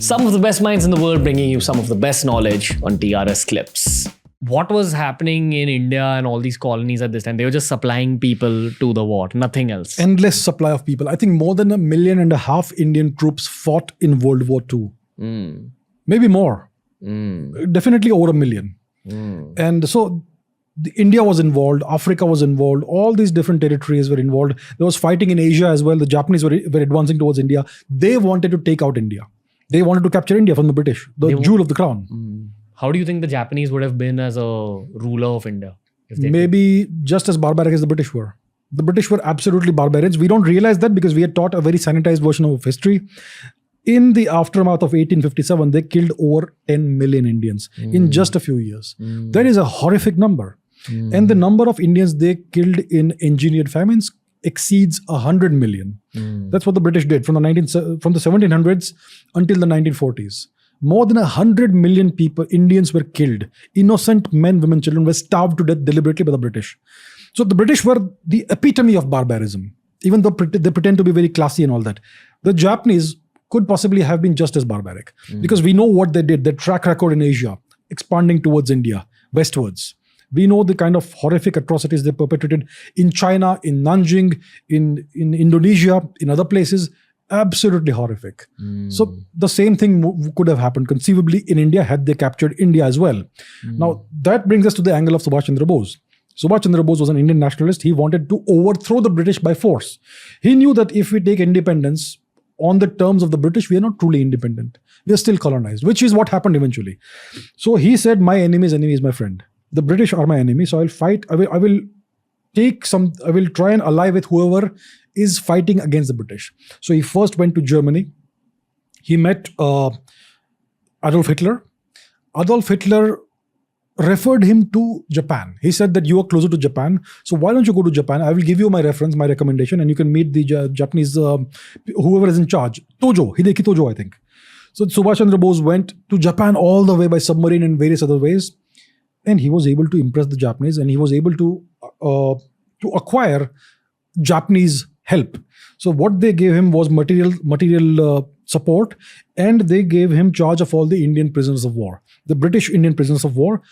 Some of the best minds in the world bringing you some of the best knowledge on TRS Clips. What was happening in India and all these colonies at this time? They were just supplying people to the war, nothing else. Endless supply of people. I think more than 1.5 million Indian troops fought in World War II. Maybe more. Definitely over 1 million. And so India was involved, Africa was involved, all these different territories were involved. There was fighting in Asia as well. The Japanese were advancing towards India. They wanted to take out India. They wanted to capture India from the British, the jewel of the crown. How do you think the Japanese would have been as a ruler of India? Maybe just as barbaric as the British were. The British were absolutely barbarians. We don't realize that because we are taught a very sanitized version of history. In the aftermath of 1857, they killed over 10 million Indians in just a few years. That is a horrific number. And the number of Indians they killed in engineered famines exceeds 100 million. That's what the British did from the 1700s until the 1940s. More than 100 million people, Indians, were killed. Innocent men, women, children were starved to death deliberately by the British. So the British were the epitome of barbarism, even though they pretend to be very classy and all that. The Japanese could possibly have been just as barbaric because we know what they did, their track record in Asia, expanding towards India, westwards. We know the kind of horrific atrocities they perpetrated in China, in Nanjing, in Indonesia, in other places. Absolutely horrific. So the same thing could have happened conceivably in India had they captured India as well. Now that brings us to the angle of Subhash Chandra Bose. Subhash Chandra Bose was an Indian nationalist. He wanted to overthrow the British by force. He knew that if we take independence on the terms of the British, we are not truly independent. We are still colonized, which is what happened eventually. So he said, my enemy's enemy is my friend. The British are my enemy, so I'll fight. I will try and ally with whoever is fighting against the British. So he first went to Germany. He met Adolf Hitler. Adolf Hitler referred him to Japan. He said that you are closer to Japan, so why don't you go to Japan? I will give you my reference, my recommendation, and you can meet the Japanese, whoever is in charge. Hideki Tojo, I think. So Subhash Chandra Bose went to Japan all the way by submarine and various other ways. And he was able to impress the Japanese, and he was able to acquire Japanese help. So what they gave him was material support, and they gave him charge of all the Indian prisoners of war, the British Indian prisoners of war,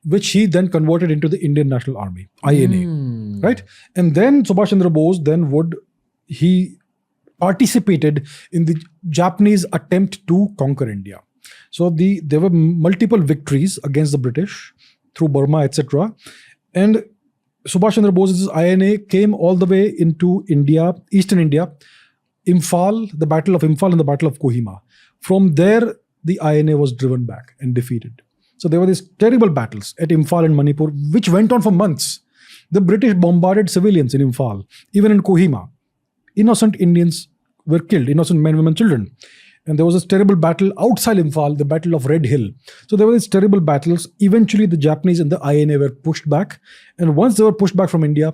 which he then converted into the Indian National Army, INA, right? And then Subhash Chandra Bose he participated in the Japanese attempt to conquer India. So there were multiple victories against the British through Burma, etc. And Subhash Chandra Bose's INA came all the way into India, Eastern India, Imphal, the Battle of Imphal and the Battle of Kohima. From there, the INA was driven back and defeated. So there were these terrible battles at Imphal and Manipur, which went on for months. The British bombarded civilians in Imphal, even in Kohima. Innocent Indians were killed, innocent men, women, children. And there was this terrible battle outside Imphal, the Battle of Red Hill. So there were these terrible battles. Eventually, the Japanese and the INA were pushed back. And once they were pushed back from India,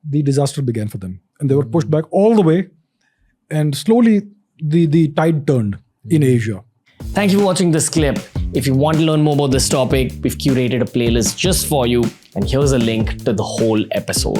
the disaster began for them. And they were pushed back all the way. And slowly, the tide turned in Asia. Thank you for watching this clip. If you want to learn more about this topic, we've curated a playlist just for you. And here's a link to the whole episode.